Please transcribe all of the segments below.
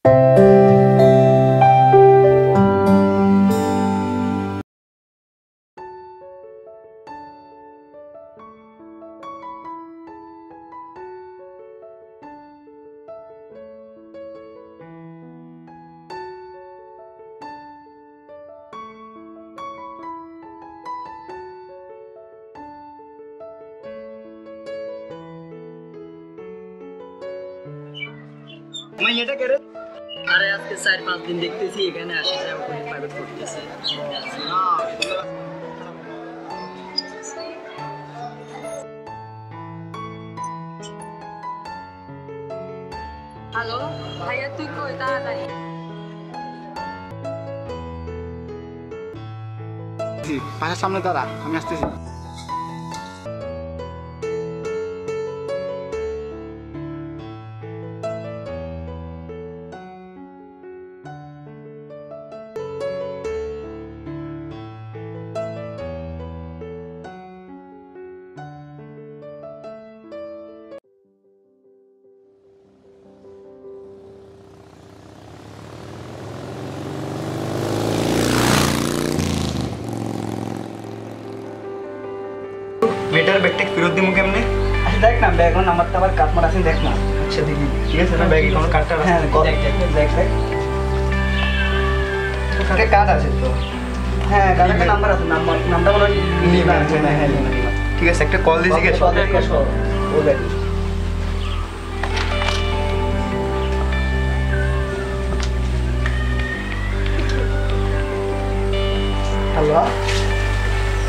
मैं ये क्या करे? अरे आज के 4-5 दिन देखते सी এখানে আসে যায় ওখানে প্রাইভেট করতেছে না হ্যালো ভাইয়া তুই কই তাড়াতাড়ি জি বাসার সামনে দাঁড়া আমি আসতেছি বেটার ব্যাগটা ফেরত দিমু কেমনে? আচ্ছা দেখ না ব্যাগ নাম্বারটা আবার কাটমার আছে দেখ না আচ্ছা দেখি ঠিক আছে না ব্যাগে কোনো কার্ডটা আছে হ্যাঁ দেখ ওখানে কার্ড আছে তো হ্যাঁ কার্ডে নাম্বার আছে নামটা বলো নিবা হ্যাঁ ঠিক আছে একটা কল দিয়ে জিজ্ঞেস ও ব্যাগ হ্যালো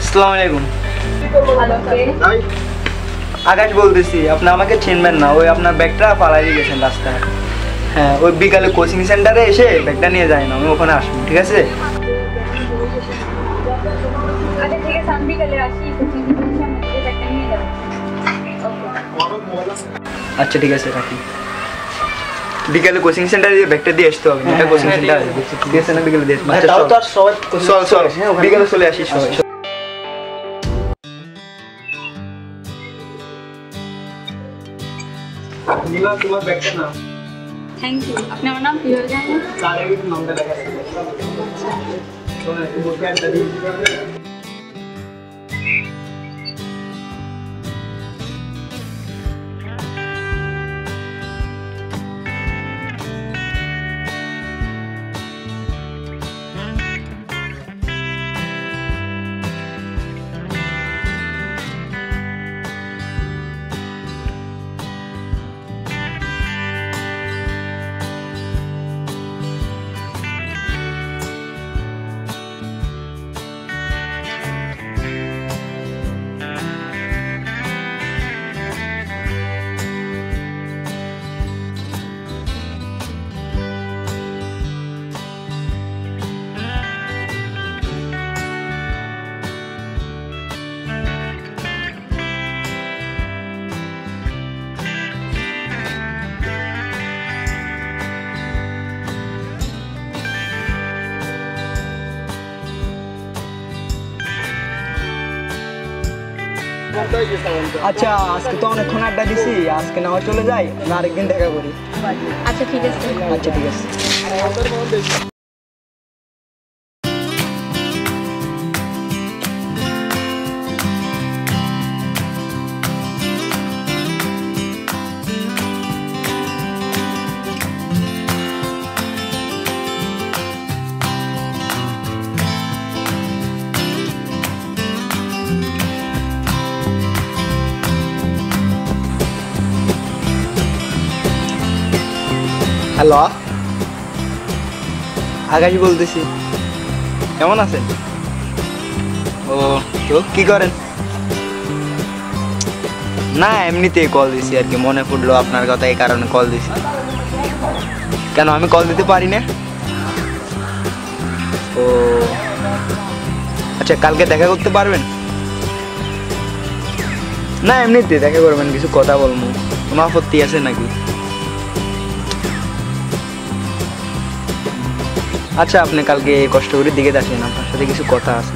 আসসালামু আলাইকুম হ্যালো কে আকাশ বলতেছি আপনি আমাকে চিনবেন না ওই আপনার ব্যাগটা পালাই দিয়ে গেছেন রাস্তায় হ্যাঁ ওই বিকালে কোচিং সেন্টারে এসে ব্যাগটা নিয়ে যায় না আমি ওখানে আসবো ঠিক আছে আচ্ছা ঠিক আছে আমি বিকালে আসি কোচিং সেন্টারে আমাদের ব্যাগটা নিয়ে যাব আচ্ছা ঠিক আছে রাখি বিকালে কোচিং সেন্টারে ব্যাগটা দিয়ে আসতে হবে এটা কোচিং সেন্টার ঠিক আছে না বিকালে দিয়ে আচ্ছা তাও তো আর সবাই চল বিকালে চলে আসিস সবাই নীলা তোমার ব্যাগটা না থ্যাংক ইউ আপনি আমার নাম কিভাবে জানেন তারে একটু নামটা লেখা আছে শোন একটু বসে আড্ডা দিই আচ্ছা আজকে তো অনেকক্ষণ আড্ডা দিছি আজকে না হয় চলে যাই না আরেকদিন দেখা করি আচ্ছা ঠিক আছে আচ্ছা ঠিক আছে হ্যালো আকাশ বলতেছি কেমন আছেন ও তো কি করেন না এমনিতেই কল দিছি আর কি মনে পড়লো আপনার কথা এই কারণে কল দিছি কেন আমি কল দিতে পারি না ও আচ্ছা কালকে দেখা করতে পারবেন না এমনিতে দেখা করবেন কিছু কথা বলবো কোনো আপত্তি আছে নাকি আচ্ছা আপনি কালকে কষ্ট করে দিকে আসেন আপনার সাথে কিছু কথা আছে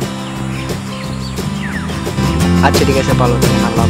আচ্ছা ঠিক আছে ভালো থাকেন আল্লাহ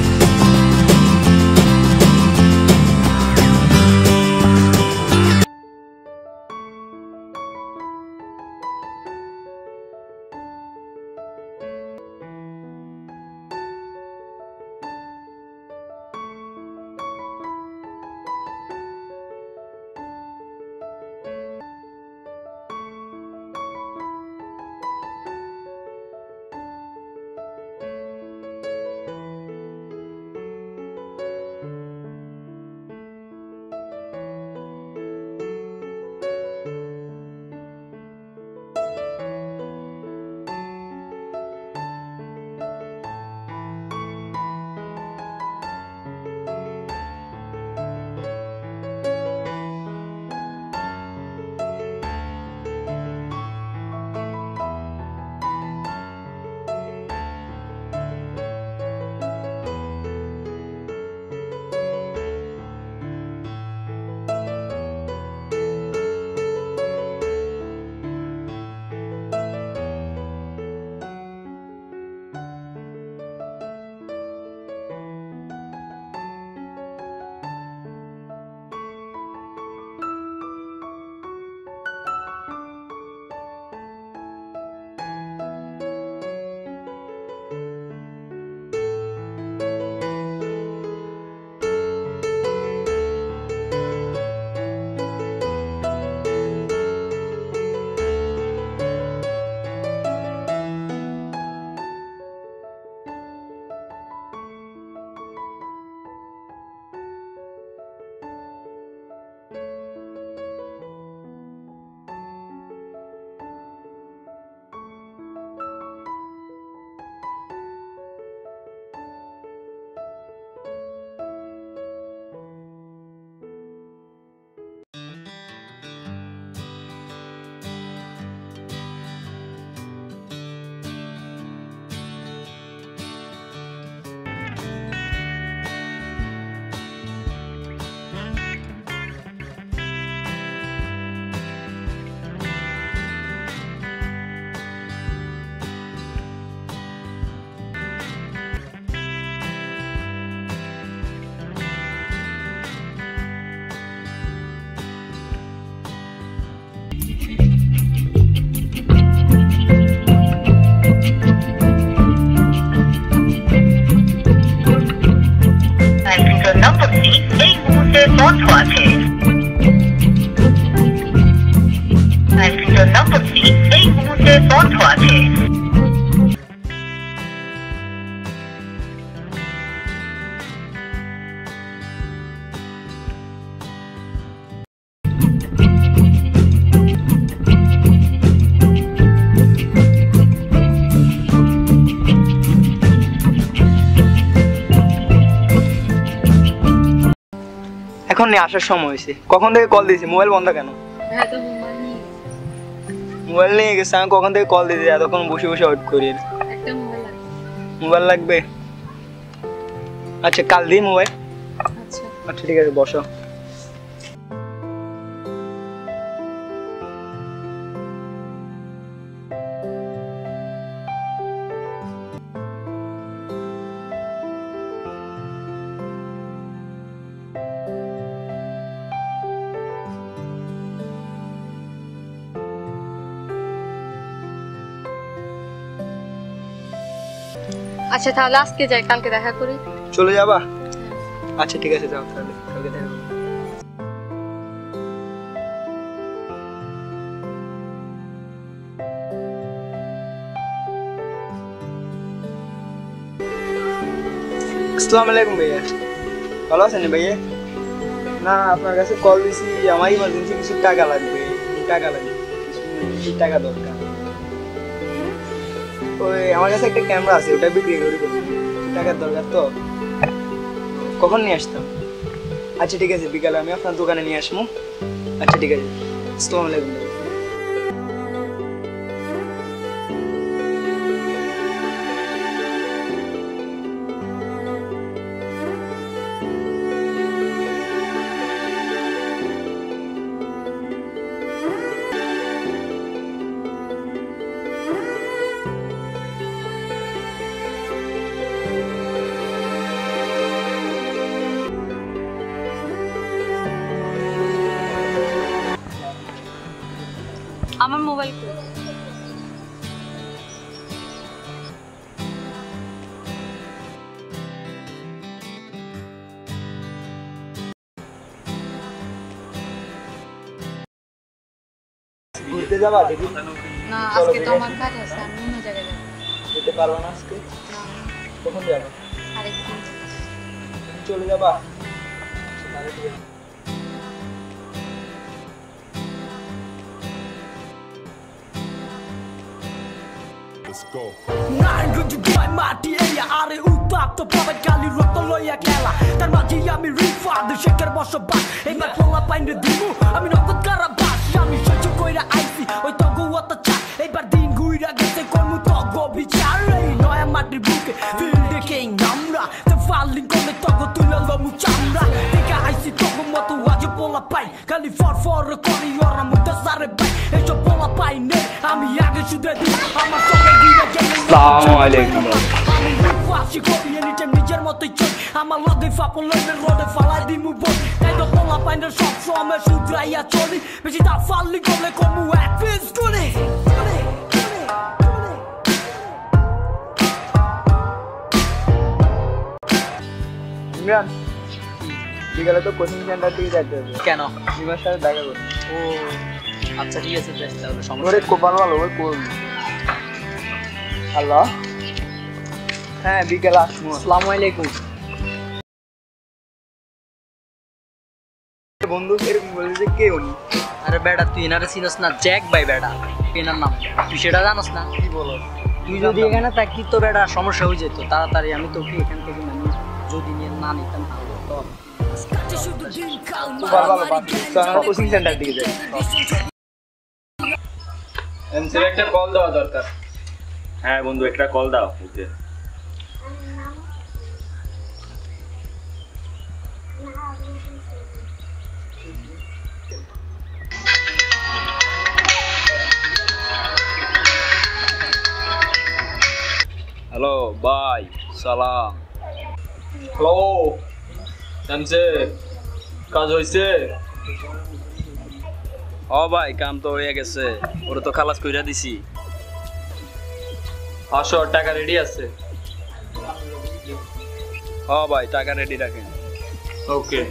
এখন নিয়ে আসার সময় হয়েছে, কখন থেকে কল দিয়েছি, মোবাইল বন্ধ কেন? ভাইয়া তো মোবাইল নিয়ে মোবাইল নিয়ে গেছে, আমি কখন থেকে কল দিয়েছি, এতক্ষণ বসে বসে ওয়েট করি। একটা মোবাইল লাগবে। মোবাইল লাগবে? আচ্ছা কাল দিই মোবাইল। আচ্ছা আচ্ছা ঠিক আছে, বসো। আচ্ছা তাহলে আজকে যাই, কালকে দেখা করি। চলে যাবা? আচ্ছা ঠিক আছে, যাও তাহলে, কালকে দেখা করবো। আসসালামু আলাইকুম ভাইয়া, ভালো আছেন ভাইয়া? না আপনার কাছে কল দিছি, আমার ইমার্জেন্সি কিছু টাকা লাগবে, কিছু টাকা দরকার। ওই আমার কাছে একটা ক্যামেরা আছে, ওটা বিক্রি করি, টাকার দরকার তো, কখন নিয়ে আসতাম? আচ্ছা ঠিক আছে, বিকালে আমি আপনার দোকানে নিয়ে আসবো। আচ্ছা ঠিক আছে, আসসালামু আলাইকুম। আমার মোবাইল কই? ঘুরতে যাবা দেখি? না আজকে তো আমার কাজ আছে, আমি অন্য জায়গায় যাবো। যেতে পারবো না আজকে? না কখন যাবো? আরেকদিন। চলে যাবা? তাহলে ঠিক আছে। Let's go. মাটি এরিয়া আরে উত্তপ্ত পাবে কালি রক্ত লইয়া খেলা তার মাঝে আমি রিফাদ শেখের বসবাস এবার পোলা পাইনে দিমু আমি নগদ কারাবাস আমি সহ্য কইরা আইছি ওই তগু অত্যাচার এবার দিন ঘুইরা গেছে কর্ম তগ বিচার এই নয়া মাটির বুকে ফিল্ডে কিং আমরা তে ফালিং করলে তগ তুলে লমু চামড়া দেখা আইছি তগ মতো আজ পোলা পাই খালি ফর করি ওরা মুদা সারে পাই এইসব পোলা পাই নে আমি আগে শুধু আমার সঙ্গে গিয়ে গেলে আসসালামু আলাইকুম। ফাঁসি করি এনিটাইম নিজের মতোই চল আমার লগে ফাপল লইলে রোডে ফালাই দিমু বল তাই তো পোলা পাইনের সব সময় শুধরাইয়া চলি বেশি তা ফালি করলে কমু এক পিস করে ইমরান, বিকালে তো কোচিং সেন্টার থেকে যাইতে হবে। কেন? ইমার সাথে দেখা করবো। ও আচ্ছা ঠিক আছে, বেশ তাহলে ওরে সমস্যা কোপাল ভালো, ওই করবি। হ্যালো, হ্যাঁ বিকেলে আসবো। আসসালামু আলাইকুম। বন্ধু এরকম বলে যে কে উনি? আরে বেটা তুই এনারে চিনস না? জ্যাক ভাই বেটা, এনার নাম তুই সেটা জানোস না? কি বলো? তুই যদি এখানে থাকি তো বেটা সমস্যা হয়ে যেত তাড়াতাড়ি। আমি তোকে এখান থেকে মানে যদি নিয়ে না নিতাম তাহলে তো কোচিং সেন্টার দিকে যাই। এমসির একটা কল দেওয়া দরকার। হ্যাঁ বন্ধু, একটা কল দাও। হ্যালো ভাই, সালাম। হ্যালো এমসি, কাজ হয়েছে? ও ভাই কাম তো হয়ে গেছে, ওরা তো খালাস কইরা দিছি। আসো, টাকা রেডি আছে। ও ভাই টাকা রেডি রাখেন। ওকে।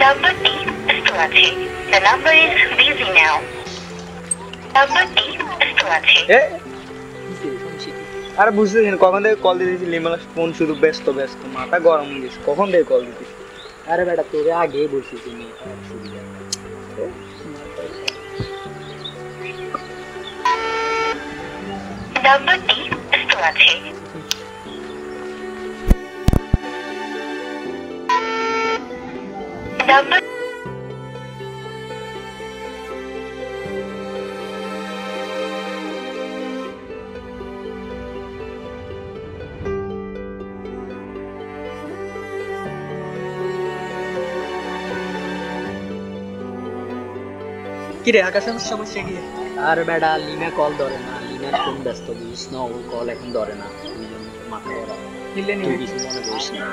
নাম্বারটি ব্যস্ত আছে। The number is busy now. নাম্বারটি ব্যস্ত আছে। আরে বুঝতেছি না কখন থেকে কল দিতেছি লিমার ফোন শুধু ব্যস্ত ব্যস্ত মাথা গরম হয়ে গেছে কখন থেকে কল দিতেছি আরে বেটা তোরে আগেই বলছিস নি সুবিধা নাম্বারটি ব্যস্ত আছে। নাম্বার কি রে আকাশের সমস্যা কি আর বেটা লিনা কল ধরে না লিনার ফোন ব্যস্ত বুঝিস না ও কল এখন ধরে না ওই জন্য মাথা গরম নিলে তুই কিছু মনে করিস না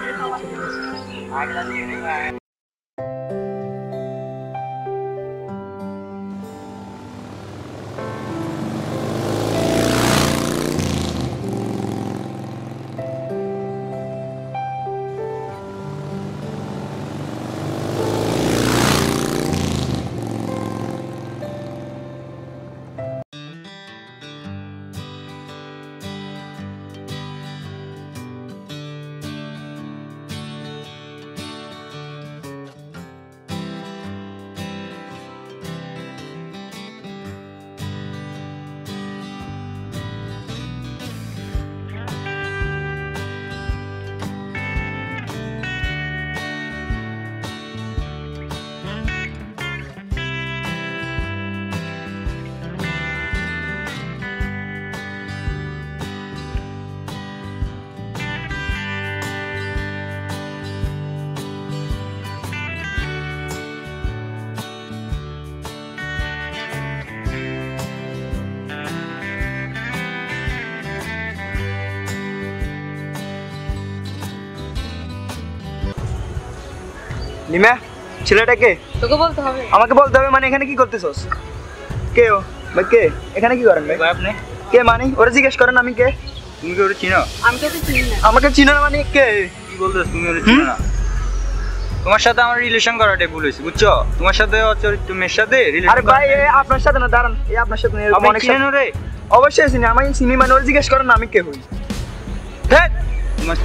লিমা ছেলেটা কে তোকে বলতে হবে আমাকে বলতে হবে মানে এখানে কি করতেছস কে ও ভাই কে এখানে কি করেন ভাই আপনি কে মানে ওরা জিজ্ঞেস করেন আমি কে তুমি কি ওরে চিনো আমি তোকে চিনি না আমাকে চিনো না মানে কে কি বলতেছ তুমি ওরে চিনো না তোমার সাথে আমার রিলেশন করাটাই ভুল হয়েছে বুঝছো তোমার সাথে অচরিত্র মেয়ের সাথে রিলেশন আরে ভাই আপনার সাথে না দাঁড়ান আপনার সাথে না, এরকম আমি অনেক চিনেন রে অবশ্যই চিনি আমি চিনি মানে ওরা জিজ্ঞেস করেন না আমি কে হই হ্যাঁ তোমার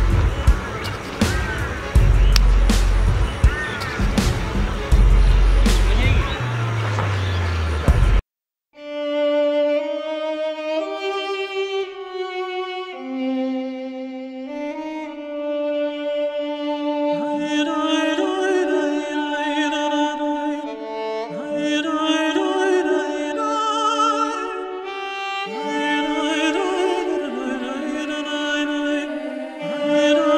I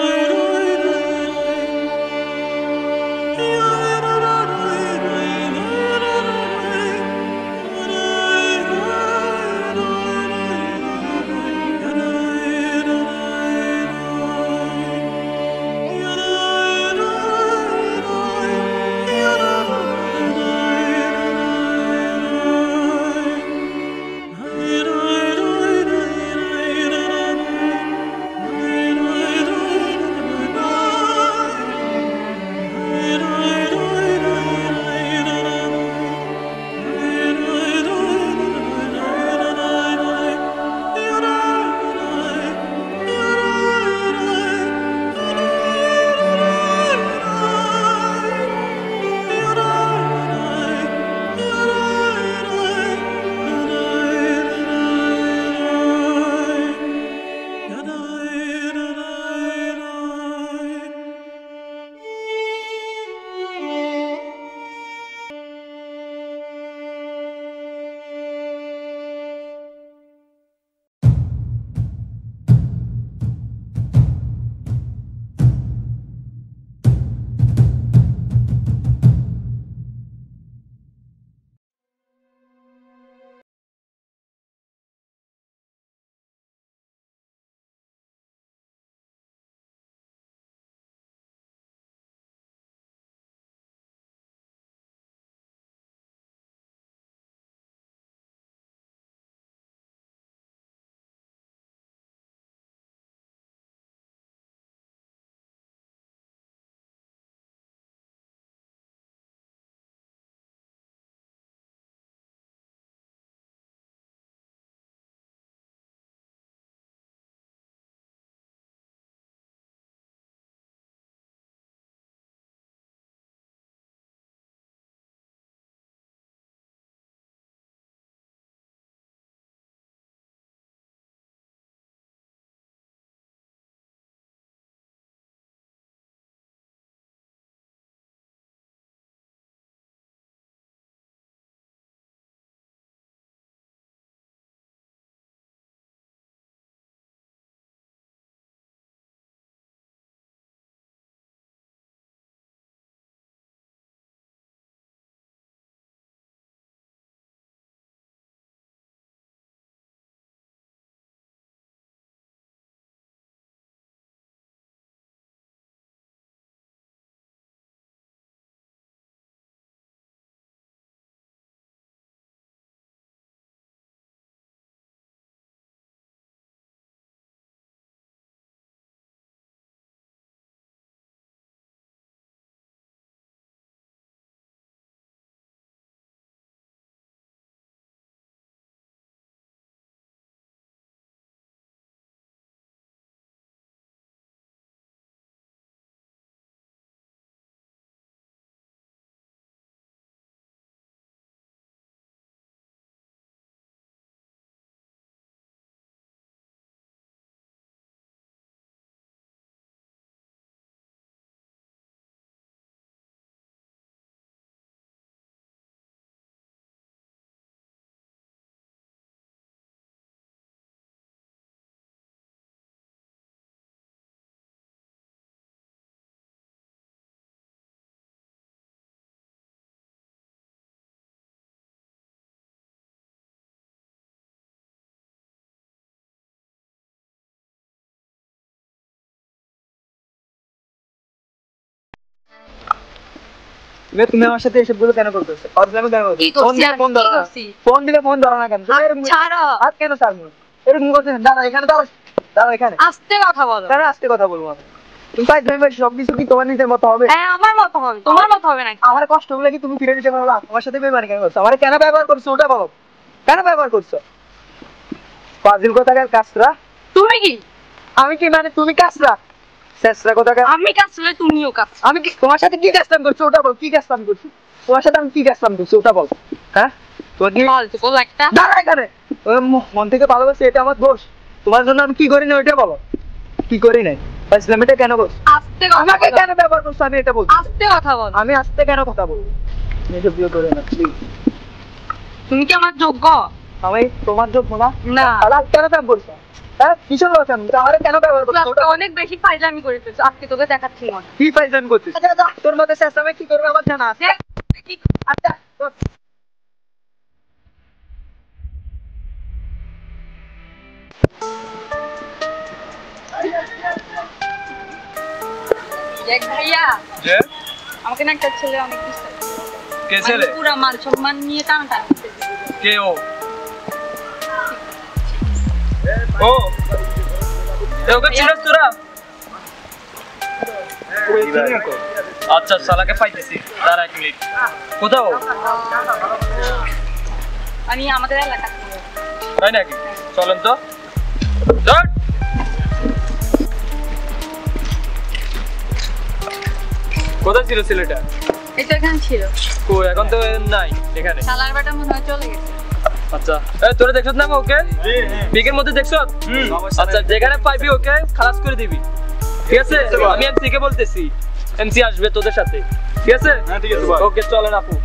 তুমি আমার সাথে এসবগুলো কেন করতেছো? আমি কেন কি করতেছি? করছি? ফোন ধরো না। কি করছি? ফোন দিলে ফোন ধরো না কেন? ছাড়ো। হাত কেন ছাড়বো? এরকম করছেন, দাঁড়া এখানে, দাঁড়া এখানে। আস্তে কথা বলো। তারা আস্তে কথা বলবো আমি। তুমি সবকিছু কি তোমার নিজের মতো হবে? হ্যাঁ আমার মত হবে, তোমার মত হবে নাকি? আমার কষ্ট হলে কি তুমি ফিরে দিতে পারো না? আমার সাথে বেমানি কেন করছো? আমার কেন ব্যবহার করছো ওটা বলো। কেন ব্যবহার করছো? ফাজিল কোথাকার কাছরা। তুমি কি? আমি কি মানে তুমি কাছরা? শেষরা কোথাকার। আমি কাজ করলে তুমিও কাজ। আমি কি তোমার সাথে কি কাজটাম করছি ওটা বল। কি কাজটাম করছি তোমার সাথে? আমি কি কাজটাম করছি ওটা বল। হ্যাঁ তোমার কি বল একটা। দাঁড়া এখানে। মন থেকে ভালোবাসি, এটা আমার দোষ। তোমার জন্য আমি কি করি না ওইটা বলো। কি করি নাই ইসলামিটা কেন করছো? আস্তে কথা আমাকে বলো। কেন ব্যবহার করছো আমি এটা বলছি। আস্তে কথা বলো। আমি আস্তে কেন কথা বলবো? এসব বিয়ে করে না প্লিজ। তুমি কি আমার যোগ্য? আমি তোমার যোগ্য না? না। তাহলে কেন ব্যবহার করছো? হ্যাঁ কিসের কথা? আমার কেন ব্যবহার তুই করছো আজকে ওটা অনেক বেশি ফাইজলামি করে ফেলছো, আজকে তোকে দেখাচ্ছি মজা। কি ফাইজান করছিস? তোর মতে শেষ আমি কি করবো আমার জানা আছে। আচ্ছা দেখ ভাইয়া, যে আমাকে না একটা ছেলে অনেক ডিস্টার্ব কে ছেলে? পুরো মান সম্মান নিয়ে টানাটানি করতেছে। কে ও? ও ওকে চিনস তোরা? আচ্ছা শালাকে পাইতেছি, দাঁড়া 1 মিনিট। কোথাও আমি আমাদের এলাকা তাই নাকি? চলেন তো। ধর। কোথায় ছিল ছেলেটা? এই তো এখানে ছিল। কই এখন তো নাই এখানে। শালার বেটা মনে হয় চলে গেছে। আচ্ছা তোরা দেখছত না ওকে? বিকের মধ্যে দেখছত? আচ্ছা যেখানে পাইবি ওকে খালাস করে দিবি, ঠিক আছে? আমি এমসি কে বলতেছি, এমসি আসবে তোদের সাথে, ঠিক আছে? হ্যাঁ ঠিক আছে ভাই। ওকে চলেন আপু।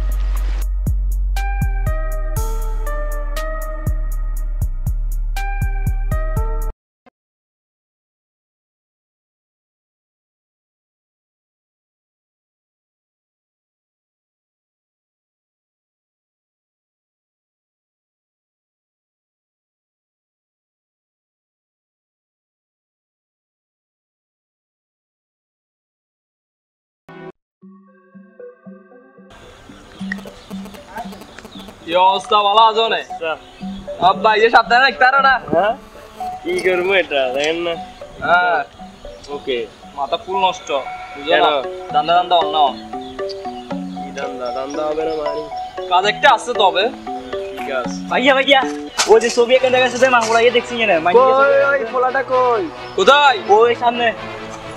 এই অবস্থা ভালো আছো না? আব্বা এই যে সাবধানে রাখতে পারো না? হ্যাঁ কি করবো এটা দেখেন না। হ্যাঁ ওকে মাথা ফুল নষ্ট, বুঝলো কেন? না? দান্দা দান্দা অন্য কি দান্দা দান্দা হবে না মারি। কাজ একটা আছে তবে। ঠিক আছে ভাইয়া ওই যে ছবি এখানে দেখা যাচ্ছে মাগুরা ইয়ে দেখছি না ওই ফোলাটা কই? কোথায়? ওই সামনে।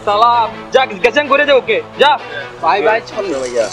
সালা যা গেছেন করে দে ওকে, যা। ভাই চল ভাইয়া।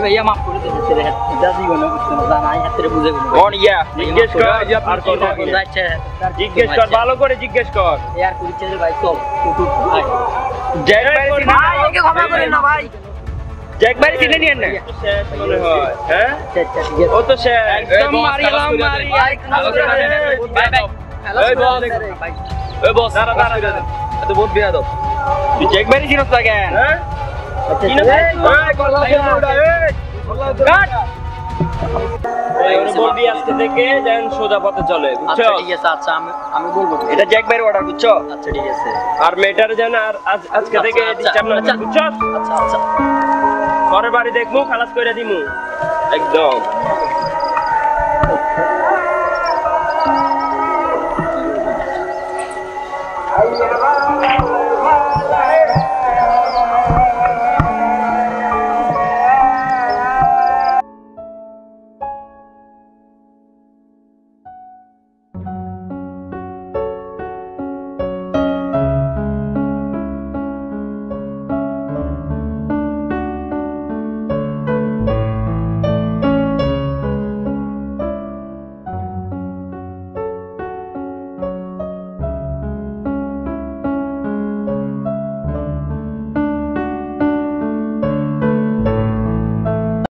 ভাইয়া মাফ করে দেন ছেলে যা জীবনে বুঝতে না জানাই হাতে বুঝে গেল কোন ইয়া জিজ্ঞেস কর যে আপনার কি থাকে। জিজ্ঞেস কর, ভালো করে জিজ্ঞেস কর। ইয়ার পরিচয় ভাই চল টুটু ভাই ভাই ওকে ক্ষমা করেন না ভাই। একবারই চিনে নিয়েন না। শেষ মনে হয়, হ্যাঁ? ও তো শেষ। একদম মারিলাম মারি। Bye bye. এই বস। এই বস দাঁড়া। এত বহুত বেয়াদব। তুই একবারই চিনস না কেন? হ্যাঁ? চিনস? এই কল্লা ওটা এই। কাট। এই ওরে বলবি আজকে থেকে যেন সোজা পথে চলে, বুঝছো? আচ্ছা ঠিক আছে আচ্ছা আমি বলবো এটা জ্যাকবাইর অর্ডার, বুঝছো? আচ্ছা ঠিক আছে আর মেটার যেন আর আজকে থেকে ডিস্টার্ব না করে, বুঝছো? আচ্ছা ঘরের বাড়ি দেখবো, খালাস করে দিমু একদম। I